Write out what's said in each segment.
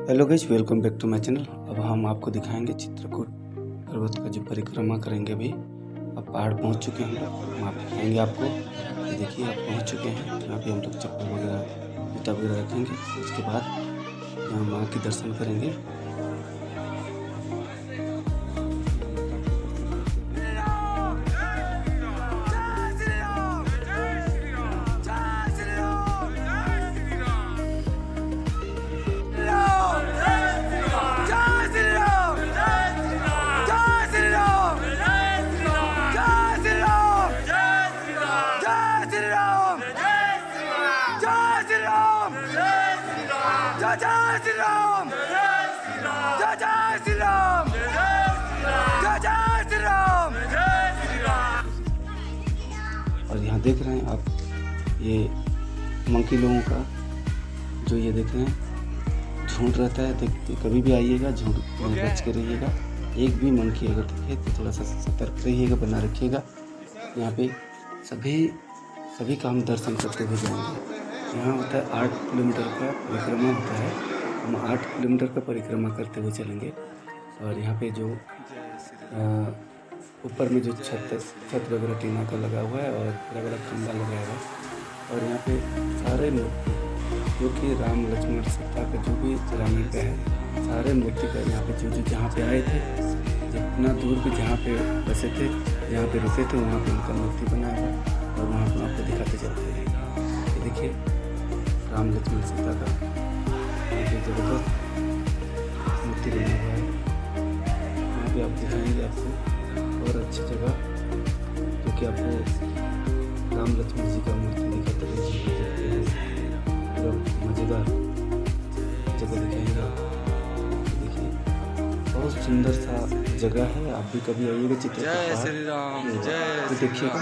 Hello guys, welcome back to my channel. अब हम आपको दिखाएंगे चित्रकूट पर्वत का जो परिक्रमा करेंगे। अभी अब पहाड़ पहुंच चुके हैं हम लोग, वहाँ पे दिखाएंगे आपको। ये देखिए आप पहुंच चुके हैं। यहाँ पे हम लोग चप्पल वगैरह जूता वगैरह रखेंगे। उसके बाद यहाँ माँ के दर्शन करेंगे। जय श्री राम, जय श्री राम, जय श्री राम। और यहाँ देख रहे हैं आप, ये मंकी लोगों का जो ये देख रहे हैं झुंड रहता है। देखते कभी भी आइएगा, झुंड में बच के रहिएगा। एक भी मंकी अगर दिखे तो थोड़ा सा सतर्क रहिएगा, बना रखिएगा। यहाँ पे सभी का हम दर्शन करते हुए जाएंगे। यहाँ होता है 8 किलोमीटर का परिक्रमा होता है। हम 8 किलोमीटर का परिक्रमा करते हुए चलेंगे। और यहाँ पे जो ऊपर में जो छत वगैरह टीना का लगा हुआ है और बड़ा बड़ा खंभा लगाया हुआ है। और यहाँ पे सारे मूर्ति जो कि राम लक्ष्मण सीता का जो भी रामायण का है, सारे मूर्ति का यहाँ पे जो जहाँ पे आए थे, जितना दूर पे जहाँ पे बसे थे, जहाँ पे रुके थे, वहाँ पे उनका मूर्ति बनाया हुआ है। और वहाँ पर आपको दिखाते चलते हैं। ये देखिए राम लक्ष्मण सीता का जबरदस्त मूर्ति बना हुआ है। यहाँ पे आप दिखाएंगे आपको और अच्छी जगह, जो कि आपको राम लक्ष्मण जी का मूर्ति दिखाते हैं। मज़ेदार जगह दिखाएंगे आप। देखिए बहुत सुंदर सा जगह है। आप भी कभी आइएगा चित्रकूट। जय श्री राम, जय तो देखिएगा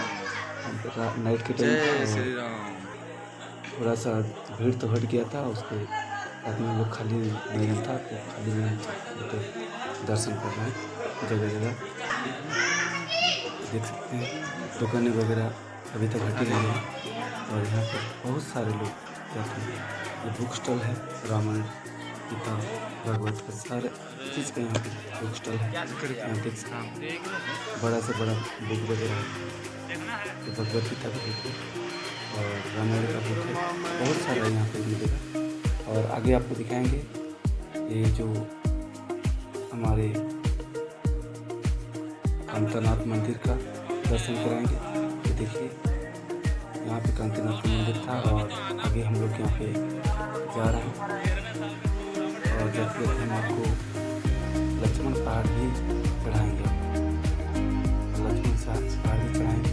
नाइट के टाइम थोड़ा सा भीड़ तो हट गया था। उसके बाद में लोग खाली मैदान था, तो खाली मैदान तो दर्शन कर रहे हैं जगह जगह। देख सकते हैं दुकानें वगैरह अभी तक हटी नहीं है। और यहाँ पर बहुत सारे लोग जाते हैं। ये बुक स्टॉल है, रामायण गीता भागवत का सारे चीज़ का यहाँ पे बुक स्टॉल है। यहाँ देख सकते हैं बड़ा से बड़ा बुक वगैरह है। भगवत गीता का बुक है और रामायण का बुक है। बहुत सारा यहाँ पे मिलेगा। और आगे आपको दिखाएंगे ये जो हमारे कांतानाथ मंदिर का दर्शन कराएंगे। ये देखिए यहाँ पे कांतानाथ का मंदिर था और आगे हम लोग यहाँ पे जा रहे हैं। और जाते हम आपको लक्ष्मण पहाड़ भी चढ़ाएंगे। लक्ष्मण पहाड़ भी चढ़ाएंगे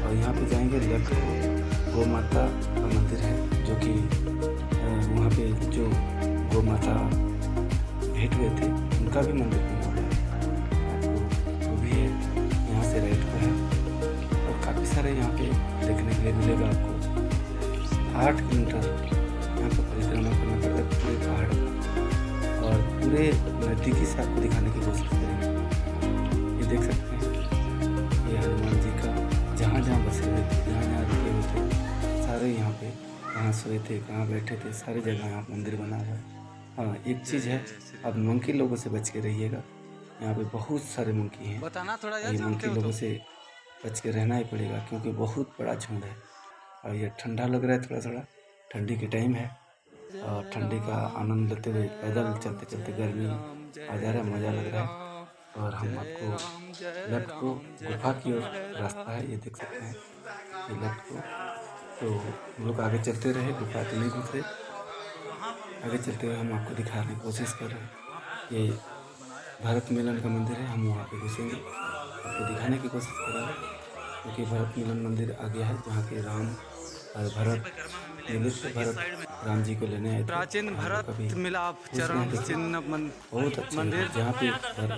और यहाँ पे जाएंगे लखनऊ गौ माता का मंदिर है, जो कि वहाँ पे जो गौ माता भेंट हुए थे उनका भी मंदिर बना हुआ है। वो भी है, यहाँ से राइट पर है। और काफ़ी सारे यहाँ पे देखने के लिए मिलेगा आपको। 8 किलोमीटर यहाँ पर परिक्रमा करना पड़ता है पूरे पहाड़ का। और पूरे नज़दीकी से आपको दिखाने की कोशिश करेंगे। ये देख सकते हैं ये हनुमान जी का जहाँ जहाँ बसे हुए थे, जहाँ जहाँ रुके हुए थे, सारे यहाँ पे कहाँ सोए थे, कहाँ बैठे थे, सारी जगह यहाँ मंदिर बना हुआ है। हाँ एक चीज़ है, अब मंकी लोगों से बच के रहिएगा। यहाँ पे बहुत सारे मंकी हैं। बताना थोड़ा ये मंकी लोगों से बच के रहना ही पड़ेगा, क्योंकि बहुत बड़ा झुंड है। और ये ठंडा लग रहा है, थोड़ा थोड़ा ठंडी के टाइम है और ठंडी का आनंद लेते हुए पैदल चलते चलते गर्मी आ जा रहा है, मज़ा लग रहा है। और हम आपको लेफ्ट को गुफा की ओर रास्ता है, ये देख सकते हैं ये लेफ्ट को। तो हम लोग आगे चलते रहे, गुफा तो नहीं घुस रहे। आगे चलते हुए हम आपको दिखाने की कोशिश कर रहे हैं। ये भरत मिलन का मंदिर है, हम वहाँ पे घुसेंगे, आपको दिखाने की कोशिश करेंगे। क्योंकि भरत मिलन मंदिर आ गया है, जहाँ के राम और भरत मिलित थे। भरत राम जी को लेने आए थे। प्राचीन भरत मिलाप चरण चिन्ह बहुत अच्छा मंदिर, जहाँ पे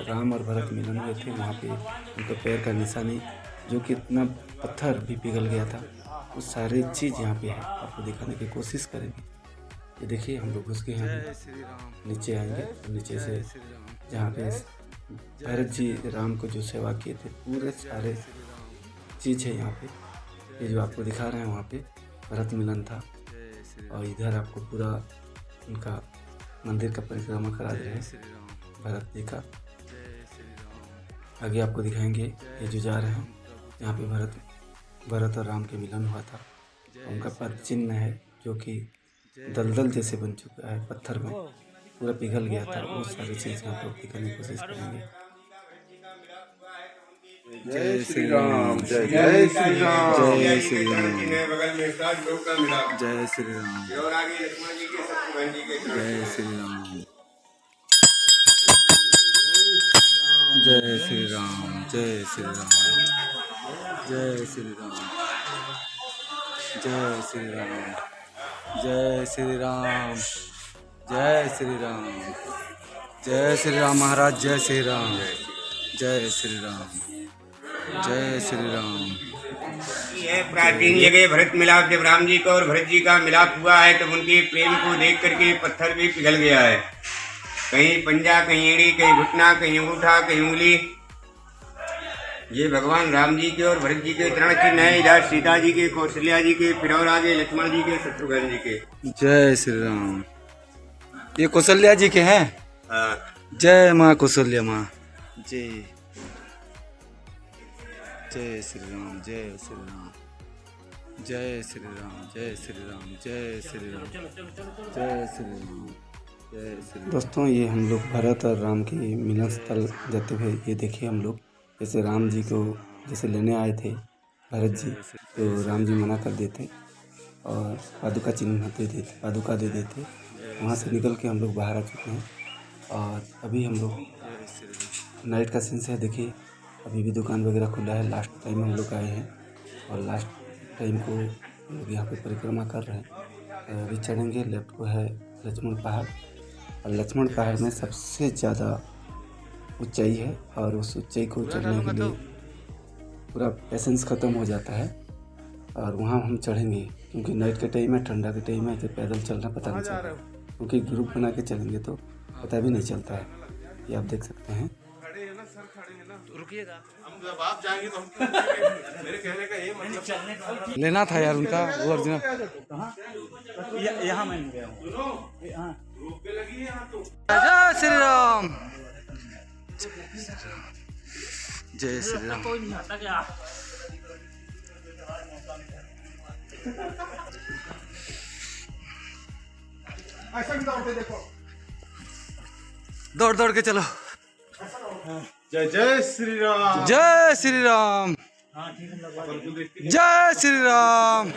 राम और भरत मिलन हुए थे। वहाँ पे उनके पैर का निशानी, जो कि इतना पत्थर भी पिघल गया था, वो सारी चीज़ यहाँ पे है। आपको दिखाने की कोशिश करेंगे। ये देखिए हम लोग घुस गए हैं, नीचे आएंगे और नीचे से जहाँ पे भरत जी राम को जो सेवा किए थे, पूरे सारे चीज़ है यहाँ पे। ये जो आपको दिखा रहे हैं वहाँ पे भरत मिलन था। और इधर आपको पूरा उनका मंदिर का परिक्रमा करा रहे हैं भरत जी का। आगे आपको दिखाएंगे ये जो जा रहे हैं, यहाँ पे भरत और राम के मिलन हुआ था। उनका पद चिन्ह है जो कि दलदल जैसे बन चुका है, पत्थर में पूरा पिघल गया था। वो सारी चीज़ यहाँ पर दिखाने की कोशिश करेंगे। जय श्री राम, जय जय श्री राम, जय श्री राम, जय श्री राम, जय श्री राम, जय श्री राम, जय श्री राम, जय श्री राम, जय श्री राम, जय श्री राम, जय श्री राम, जय श्री राम महाराज, जय श्री राम, जय श्री राम, जय श्री राम। ये प्राचीन जगह भरत मिलाप, जब राम जी का और भरत जी का मिलाप हुआ है तब उनके प्रेम को देख करके पत्थर भी पिघल गया है। कहीं पंजा, कहीं एड़ी, कहीं घुटना, कहीं अंगूठा, कहीं उंगली। ये भगवान राम जी के और भरत जी के तरण चिन्ह है। इधर सीता जी के, कौशल्या जी के, फिर और आगे लक्ष्मण जी के, शत्रुघ्न जी के। जय श्री राम। ये कौशल्या जी के हैं। हाँ। जय माँ कौशल्या माँ। जय जय श्री राम, जय श्री राम, जय श्री राम, जय श्री राम, जय श्री राम, जय श्री राम, जय श्री। दोस्तों, ये हम लोग भरत और राम के मिलन स्थल जाते हुए ये देखिए हम लोग, जैसे राम जी को जैसे लेने आए थे भरत जी, तो राम जी मना कर देते और पादुका चिन्ह पादुका दे देते। वहाँ से निकल के हम लोग बाहर आ चुके हैं और अभी हम लोग नाइट का सीन है। देखिए अभी भी दुकान वगैरह खुला है। लास्ट टाइम हम लोग आए हैं और लास्ट टाइम को हम लोग यहाँ पे परिक्रमा कर रहे हैं। अभी चढ़ेंगे, लेफ्ट को है लक्ष्मण पहाड़ और लक्ष्मण पहाड़ में सबसे ज़्यादा ऊंचाई है और उस ऊंचाई को चढ़ने के लिए पूरा पेशेंस ख़त्म हो जाता है और वहाँ हम चढ़ेंगे क्योंकि नाइट के टाइम है, ठंडा के टाइम है, तो पैदल चलना पता नहीं चलता क्योंकि ग्रुप बना के चलेंगे तो पता भी नहीं चलता है। ये आप देख सकते हैं। रुकिएगा, हम जब आप जाएंगे तो हम मेरे कहने का ये मतलब लेना था यार उनका वो अर्जुन। यहाँ मैं गया हूँ। जय श्री राम, जय श्री राम। दौड़ दौड़ के चलो। जय जय श्री राम, जय श्री राम, जय श्री राम।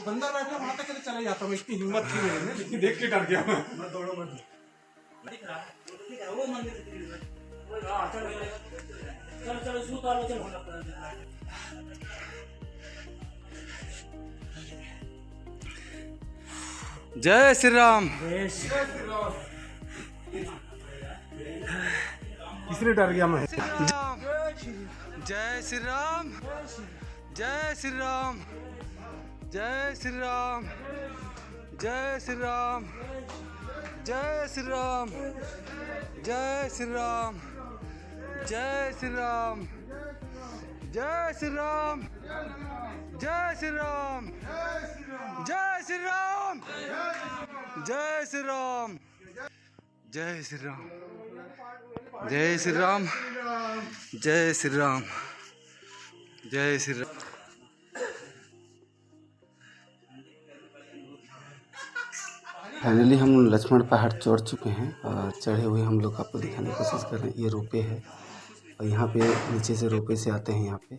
बंदा बैठा वहां तक चला जाता हूँ, इतनी हिम्मत थी मेरे में, लेकिन देख के डर गया मैं। दौड़ो मत। जय श्री राम। इसलिए डर गया मैं। जय श्री राम, जय श्री राम, जय श्री राम, जय श्री राम, जय श्री राम, जय श्री राम, जय श्री राम, जय श्री राम, जय श्री राम, जय श्री राम, जय श्री राम, जय श्री राम, जय श्री राम, जय श्री राम, जय श्री राम। फाइनली हम लक्ष्मण पहाड़ चढ़ चुके हैं और चढ़े हुए हम लोग आपको दिखाने की कोशिश कर रहे हैं। ये रोपे है और यहाँ पे नीचे से रोपे से आते हैं यहाँ पे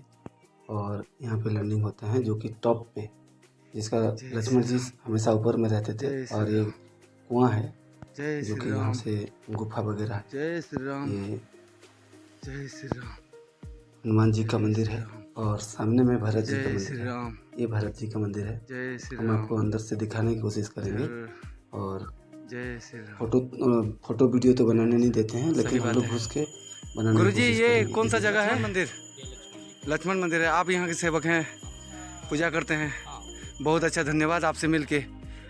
और यहाँ पे लैंडिंग होते हैं जो कि टॉप पे, जिसका लक्ष्मण जी हमेशा ऊपर में रहते थे। और ये कुआं है जो कि यहाँ से गुफा वगैरह है। जय श्री राम, ये जय श्री राम, हनुमान जी का मंदिर है और सामने में भरत जी का जय मंदिर श्री है। राम, ये भरत जी का मंदिर है। जय श्री हम राम, आपको अंदर से दिखाने की कोशिश करेंगे और जय श्री राम। फोटो वीडियो तो बनाने नहीं देते हैं, लेकिन हम लोग घुस के बनाने गुरु की जी कोशिश ये करेंगे। कौन सा जगह है मंदिर? लक्ष्मण मंदिर है। आप यहाँ के सेवक हैं, पूजा करते हैं। बहुत अच्छा, धन्यवाद आपसे मिलके।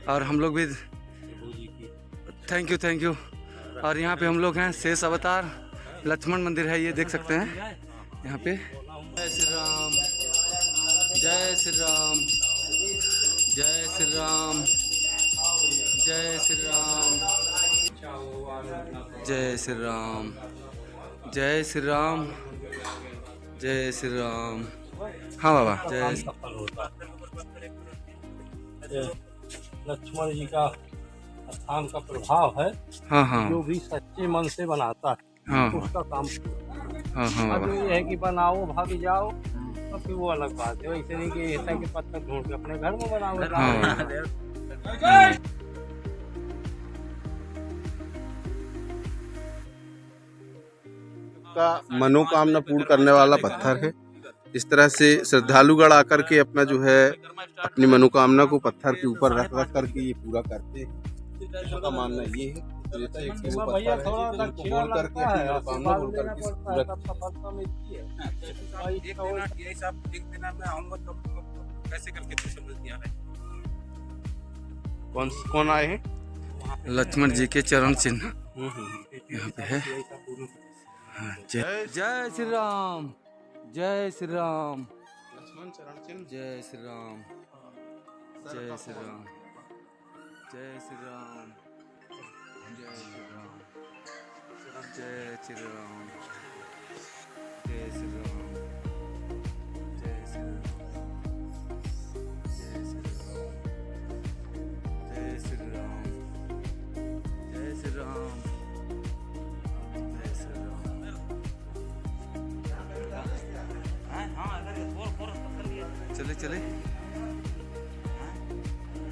और हम लोग भी थैंक यू। और यहाँ पे हम लोग हैं शेष अवतार लक्ष्मण मंदिर है, ये देख सकते हैं यहाँ पे। जय श्री राम, जय श्री राम, जय श्री राम, जय श्री राम, जय श्री राम, जय श्री राम, जय श्री राम। हाँ बाबा, जय लक्ष्मण जी का स्थान का प्रभाव है। हाँ हाँ जो भी सच्चे मन से बनाता है हाँ उसका काम। हाँ हाँ अब बाबा, ये है कि बनाओ भाग जाओ तो फिर वो अलग बात है। वैसे नहीं कि ऐसा कि पत्थर ढूंढ के अपने घर में बनाओ। हाँ का मनोकामना पूर्ण करने वाला पत्थर है। इस तरह से श्रद्धालुगण आकर के अपना जो है अपनी मनोकामना को पत्थर के ऊपर रख रख करके ये पूरा करते हैं। उनका मानना ये है कि वो भैया पत्थर थोड़ा है जिनको दक्षिणा बोल करके लगता अपनी है, मनोकामना आशीर्वाद बोल लेना करके पड़ता है, पूरा तब सफलता मिलती है। कौन आए हैं? लक्ष्मण जी के चरण चिन्ह यहाँ पे है। हाँ, जय श्री राम, जय श्री राम, लक्ष्मण चरण चिन्ह। जय श्री राम, जय श्री राम, जय श्री राम, जय श्री राम, जय श्री राम, जय श्री राम, जय श्री राम, जय श्री राम, जय श्री राम, जय श्री राम, जय श्री राम। चले चले,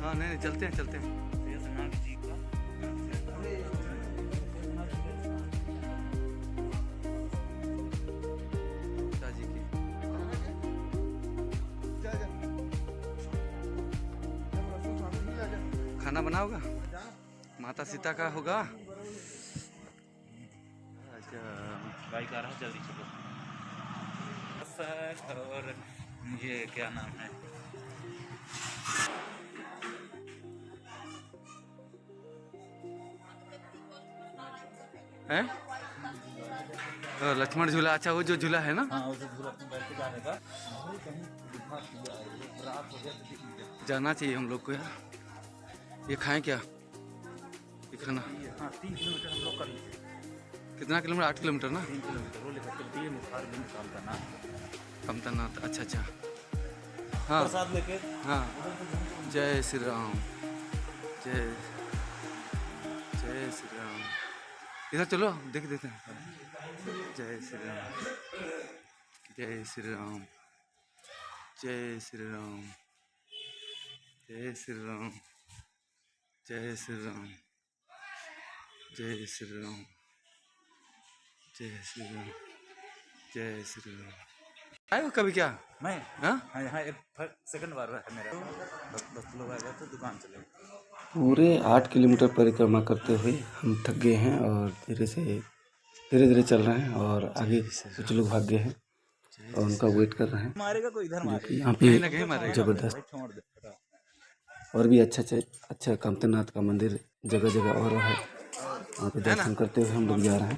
हाँ नहीं चलते हैं चलते हैं। पिताजी की खाना बनाओगा? माता सीता का होगा। अच्छा बाइक आ रहा है, जल्दी चलो। और ये क्या नाम है, है लक्ष्मण झूला। अच्छा वो जो झूला है ना, हाँ उसे पूरा अपने बैठ के जाने का। जाना चाहिए हम लोग को यार। ये खाएं क्या, ये खाना? हाँ 3 किलोमीटर हम लोग कर लिए। कितना किलोमीटर? 8 किलोमीटर ना। 3 किलोमीटर वो लेकर चलती है मुखार बिन कामतना। कमतनाथ, अच्छा अच्छा हाँ प्रसाद लेके हाँ। जय श्री राम, जय जय श्री राम। इधर चलो देख देते हैं। जय श्री राम, जय श्री राम, जय श्री राम, जय श्री राम, जय श्री राम, जय श्री राम, जय श्री राम, जय श्री राम। आए हो कभी क्या? मैं हाँ हाँ यहाँ एक सेकंड बार है मेरा। 10 लोग आ गए तो दुकान चले। पूरे 8 किलोमीटर परिक्रमा करते हुए हम थक गए हैं और धीरे धीरे चल रहे हैं और आगे कुछ लोग भाग गए हैं और उनका वेट कर रहे हैं। मारेगा कोई इधर जो कि मारेगा। यहाँ कहीं ना कहीं पे मारेगा। जबरदस्त छोड़ दे। और भी अच्छा कामतनाथ का मंदिर जगह जगह और है। वहाँ पे दर्शन करते हुए हम लोग जा रहे हैं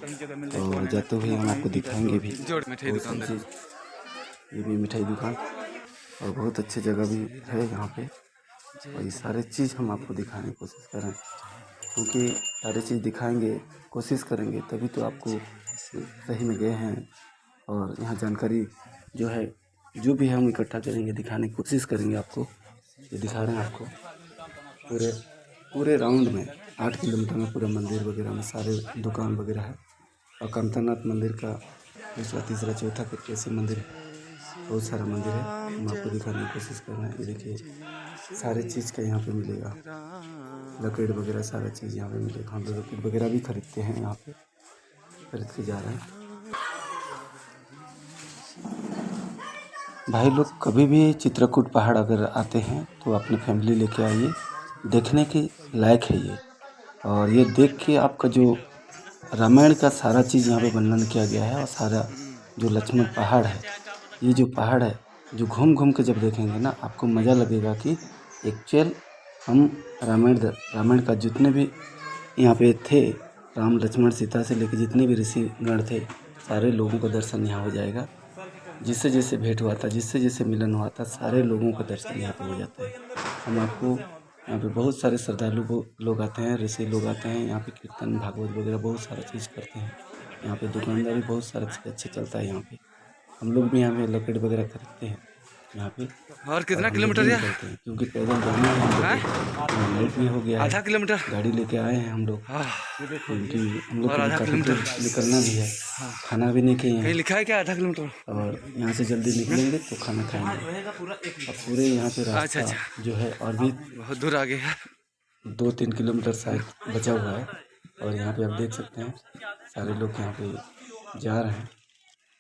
और जाते हुए हम आपको दिखाएंगे भी जोड़ मिठाई बहुत दुकान सारी देखो। चीज़। ये भी मिठाई दुकान और बहुत अच्छी जगह भी है यहाँ पे और ये सारे चीज़ हम आपको दिखाने की कोशिश कर रहे हैं क्योंकि सारी चीज़ दिखाएंगे, कोशिश करेंगे तभी तो आपको सही में गए हैं। और यहाँ जानकारी जो है जो भी हम इकट्ठा करेंगे दिखाने की कोशिश करेंगे आपको। ये दिखा रहे हैं आपको पूरे राउंड में 8 किलोमीटर में पूरा मंदिर वगैरह में सारे दुकान वगैरह है। और कामतनाथ मंदिर का दूसरा तीसरा चौथा करके ऐसे मंदिर है, बहुत सारा मंदिर है। हम आपको दिखाने की कोशिश कर रहे हैं। ये देखिए सारे चीज़ का यहाँ पे मिलेगा, लकड़ी वगैरह सारा चीज़ यहाँ पे मिलेगा। हम लोग लकड़ी वगैरह भी खरीदते हैं, यहाँ पे खरीद के जा रहे हैं। भाई लोग कभी भी चित्रकूट पहाड़ अगर आते हैं तो अपनी फैमिली लेके आइए, देखने के लायक है ये। और ये देख के आपका जो रामायण का सारा चीज़ यहाँ पे वर्णन किया गया है और सारा जो लक्ष्मण पहाड़ है, ये जो पहाड़ है जो घूम घूम के जब देखेंगे ना आपको मज़ा लगेगा कि एक्चुअल हम रामायण का जितने भी यहाँ पे थे, राम लक्ष्मण सीता से लेकर जितने भी ऋषिगण थे, सारे लोगों का दर्शन यहाँ हो जाएगा। जिससे जैसे भेंट हुआ था, जिससे जैसे मिलन हुआ था, सारे लोगों का दर्शन यहाँ पे हो जाता है। हम आपको यहाँ पे बहुत सारे श्रद्धालु लोग आते हैं, ऋषि लोग आते हैं यहाँ पे, कीर्तन भागवत वगैरह बहुत सारा चीज़ करते हैं यहाँ पे। दुकानदारी बहुत सारा चीज़ अच्छा चलता है यहाँ पे। हम लोग भी यहाँ पे लकड़ी वगैरह खरीदते हैं यहाँ पे। और कितना हम लोग किलोमीटर भी है? निकलते हैं क्योंकि पैदल जाना है हम लोग को। लेट भी हो गया है, आधा किलोमीटर। गाड़ी लेके आए हैं हम लोग क्योंकि हम लोग और को आधा काफ़ी किलोमीटर दूर निकलना भी है। खाना भी नहीं किए कहीं हैं लिखा है क्या आधा किलोमीटर? और यहाँ से जल्दी निकलेंगे तो खाना खाएंगे। और पूरे यहाँ पे रास्ता अच्छा। जो है और भी बहुत दूर आगे है। 2-3 किलोमीटर शायद बचा हुआ है। और यहाँ पे आप देख सकते हैं सारे लोग यहाँ पे जा रहे हैं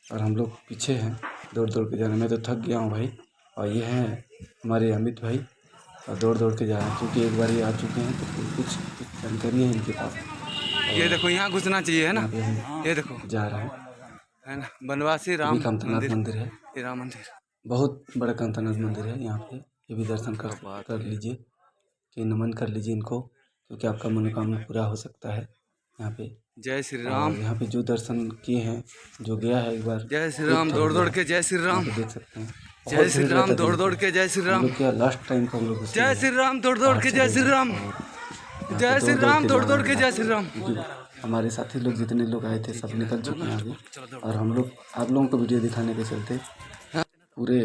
और हम लोग पीछे हैं दौड़ दौड़ के जा रहे हैं। मैं तो थक गया हूँ भाई। और ये हैं हमारे अमित भाई और दौड़ दौड़ के जा रहे हैं क्योंकि एक बार ये आ चुके हैं तो कुछ जानकारी है इनके पास। ये देखो यहाँ घुसना चाहिए है ना, यहाँ पे हम ये देखो जा रहे हैं। है ना, बनवासी राम ये कामतनाथ मंदिर है, ये राम मंदिर। बहुत बड़ा कामतनाथ मंदिर है यहाँ पे। ये भी दर्शन कर लीजिए, कि नमन कर लीजिए इनको क्योंकि आपका मनोकामना पूरा हो सकता है यहाँ पे। जय श्री और राम, यहाँ पे जो दर्शन किए हैं, जो गया है एक बार, जय श्री राम। दौड़ दौड़ के जय श्री राम, यहाँ पे देख सकते हैं। जय श्री राम। दौड़ दौड़ के जय श्री हम राम, लोग क्या लास्ट टाइम को हम लोग जय श्री राम। दौड़ दौड़ के जय श्री राम, जय श्री राम। दौड़ दौड़ के जय श्री राम। हमारे साथी लोग जितने लोग आए थे सब निकल चुके हैं आगे। और हम लोग आप लोगों को वीडियो दिखाने के चलते पूरे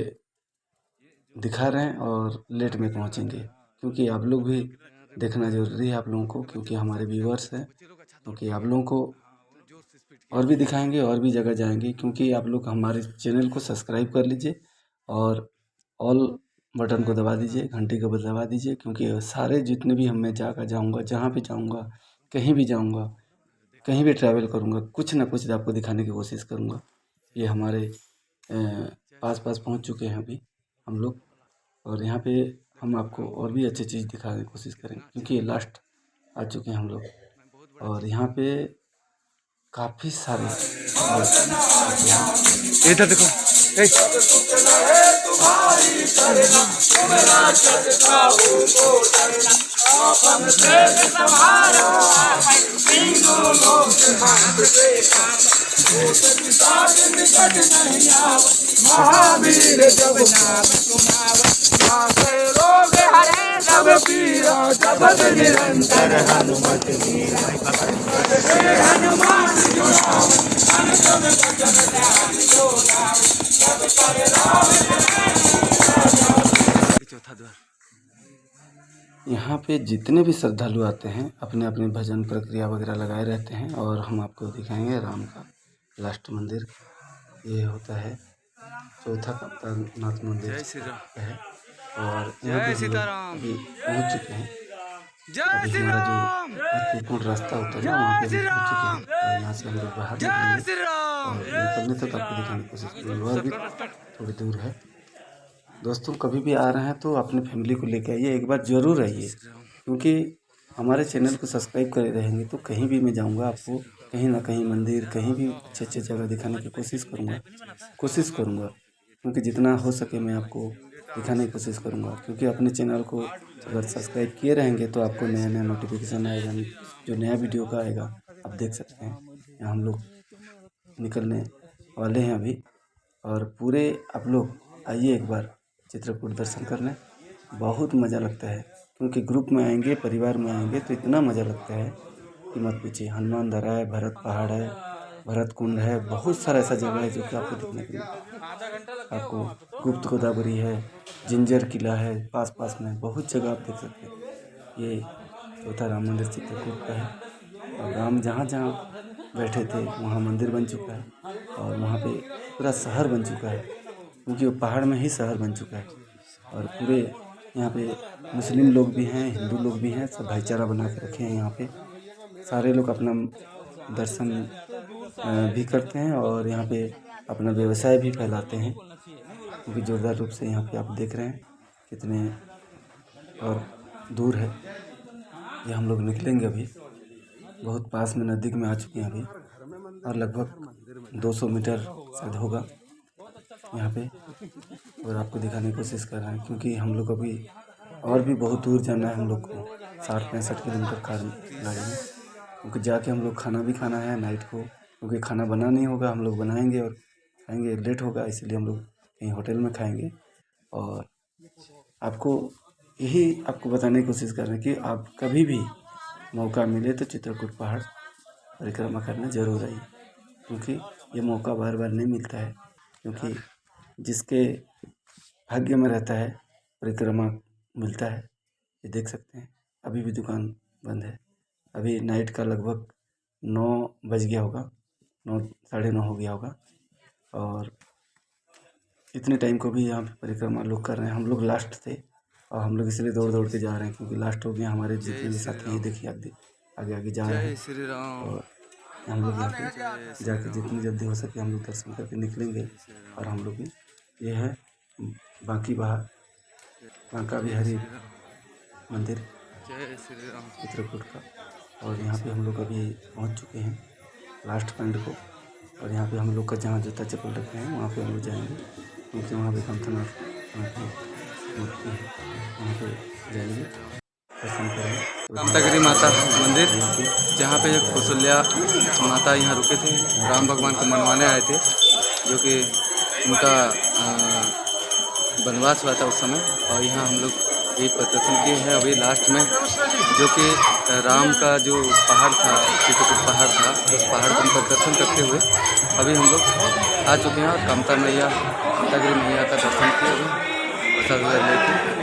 दिखा रहे हैं और लेट में पहुंचेंगे क्योंकि आप लोग भी देखना जरूरी है आप लोगों को, क्योंकि हमारे व्यूअर्स हैं। क्योंकि आप लोगों को और भी दिखाएंगे और भी जगह जाएंगे, क्योंकि आप लोग हमारे चैनल को सब्सक्राइब कर लीजिए और ऑल बटन को दबा दीजिए, घंटी को दबा दीजिए, क्योंकि सारे जितने भी मैं जाऊँगा, जहाँ पे जाऊँगा, कहीं भी जाऊँगा, कहीं भी ट्रैवल करूँगा, कुछ ना कुछ आपको दिखाने की कोशिश करूँगा। ये हमारे पास पहुँच चुके हैं अभी हम लोग और यहाँ पे हम आपको और भी अच्छी चीज़ दिखाने की कोशिश करेंगे क्योंकि ये लास्ट आ चुके हैं हम लोग। और यहाँ पे काफ़ी सारे इधर देखो, महावीर जब रोग हरे सब पीरा जपत निरंतर हनुमत वीरा हनुमान जो राम अनुपम भजन ध्यान जो नाम सब पर राम चौथा द्वार। यहाँ पे जितने भी श्रद्धालु आते हैं अपने अपने भजन प्रक्रिया वगैरह लगाए रहते हैं और हम आपको दिखाएंगे राम का लास्ट मंदिर। ये होता है चौथा कामतनाथ मंदिर जय श्री राम, है और यहाँ पे हम लोग सीताराम। अभी पहुँच चुके हैं। जय अभी श्री हमारा राम, जो महत्वपूर्ण रास्ता होता है ना वहाँ पे हम पहुँच चुके हैं और यहाँ से हम लोग बाहर जय निकलेंगे श्री राम। और निकलने तक आपको दिखाने की कोशिश करेंगे। और भी थोड़ी दूर है। दोस्तों कभी भी आ रहे हैं तो अपने फैमिली को लेकर आइए, एक बार ज़रूर आइए, क्योंकि हमारे चैनल को सब्सक्राइब करे रहेंगे तो कहीं भी मैं जाऊंगा आपको कहीं ना कहीं मंदिर, कहीं भी अच्छे अच्छे जगह दिखाने की कोशिश करूंगा क्योंकि जितना हो सके मैं आपको दिखाने की कोशिश करूंगा। क्योंकि अपने चैनल को अगर सब्सक्राइब किए रहेंगे तो आपको नया नया नोटिफिकेशन आएगा, जो नया वीडियो का आएगा आप देख सकते हैं। यहाँ हम लोग निकलने वाले हैं अभी और पूरे आप लोग आइए एक बार चित्रकूट दर्शन करने। बहुत मज़ा लगता है क्योंकि ग्रुप में आएंगे, परिवार में आएंगे तो इतना मज़ा लगता है कि मत पूछिए। हनुमान धरा है, भरत पहाड़ है, भरत कुंड है, बहुत सारा ऐसा जगह है जो कि आपको देखने को मिलेगा। आपको गुप्त गोदावरी है, जिंजर किला है पास में, बहुत जगह आप देख सकते हैं। ये चौथा राम मंदिर चित्रकूट का है और राम जहाँ बैठे थे वहाँ मंदिर बन चुका है और वहाँ पे पूरा शहर बन चुका है, क्योंकि वो पहाड़ में ही शहर बन चुका है। और पूरे यहाँ पे मुस्लिम लोग भी हैं, हिंदू लोग भी हैं, सब भाईचारा बना के रखे हैं। यहाँ पे सारे लोग अपना दर्शन भी करते हैं और यहाँ पे अपना व्यवसाय भी फैलाते हैं, क्योंकि जोरदार रूप से यहाँ पे आप देख रहे हैं कितने और दूर है। ये हम लोग निकलेंगे अभी, बहुत पास में नज़दीक में आ चुके हैं अभी और लगभग 200 मीटर शायद होगा यहाँ पे। और आपको दिखाने की कोशिश कर रहे हैं क्योंकि हम लोग अभी और भी बहुत दूर जाना है हम लोग को, 60-65 किलोमीटर कार लगेंगे, क्योंकि जाके हम लोग खाना भी खाना है नाइट को, क्योंकि खाना बना नहीं होगा, हम लोग बनाएंगे और खाएंगे, लेट होगा इसलिए हम लोग कहीं होटल में खाएंगे। और आपको यही आपको बताने की कोशिश कर रहे हैं कि आप कभी भी मौका मिले तो चित्रकूट पहाड़ परिक्रमा करने जरूर आइए, क्योंकि ये मौका बार बार नहीं मिलता है। क्योंकि जिसके भाग्य में रहता है परिक्रमा मिलता है। ये देख सकते हैं अभी भी दुकान बंद है। अभी नाइट का लगभग 9 बज गया होगा, 9 साढ़े 9 हो गया होगा। और इतने टाइम को भी यहाँ पे परिक्रमा लोग कर रहे हैं। हम लोग लास्ट थे और हम लोग इसलिए दौड़ दौड़ के जा रहे हैं क्योंकि लास्ट हो गया। हमारे जितने भी साथी हैं देखिए आगे आगे जा रहे हैं। श्री राम। और हम लोग यहाँ पे जाके जितनी जल्दी हो सके हम लोग दर्शन करके निकलेंगे। और हम लोग भी ये है बांका बिहारी मंदिर जय श्री राम। चित्रकूट का। और यहाँ पे हम लोग अभी पहुँच चुके हैं लास्ट पॉइंट को। और यहाँ पे हम लोग का जहाँ जूता चप्पल रखे हैं वहाँ पे हम लोग जाएंगे, क्योंकि वहाँ पे कंथनाथ की मूर्ति है, वहाँ पे जाएंगे दर्शन करेंगे। कामतागिरी माता मंदिर, जहाँ पे कौशल्या माता यहाँ रुके थे, राम भगवान को मनवाने आए थे, जो कि उनका वनवास हुआ था उस समय। और यहाँ हम लोग ये प्रदर्शन किए हैं अभी लास्ट में, जो कि राम का जो पहाड़ था, चित्रकूट पहाड़ था, उस पहाड़ पर प्रदर्शन करते हुए अभी हम लोग आ चुके हैं। और कामतागिरी मैया का दर्शन किया अभी प्रसाद लेके।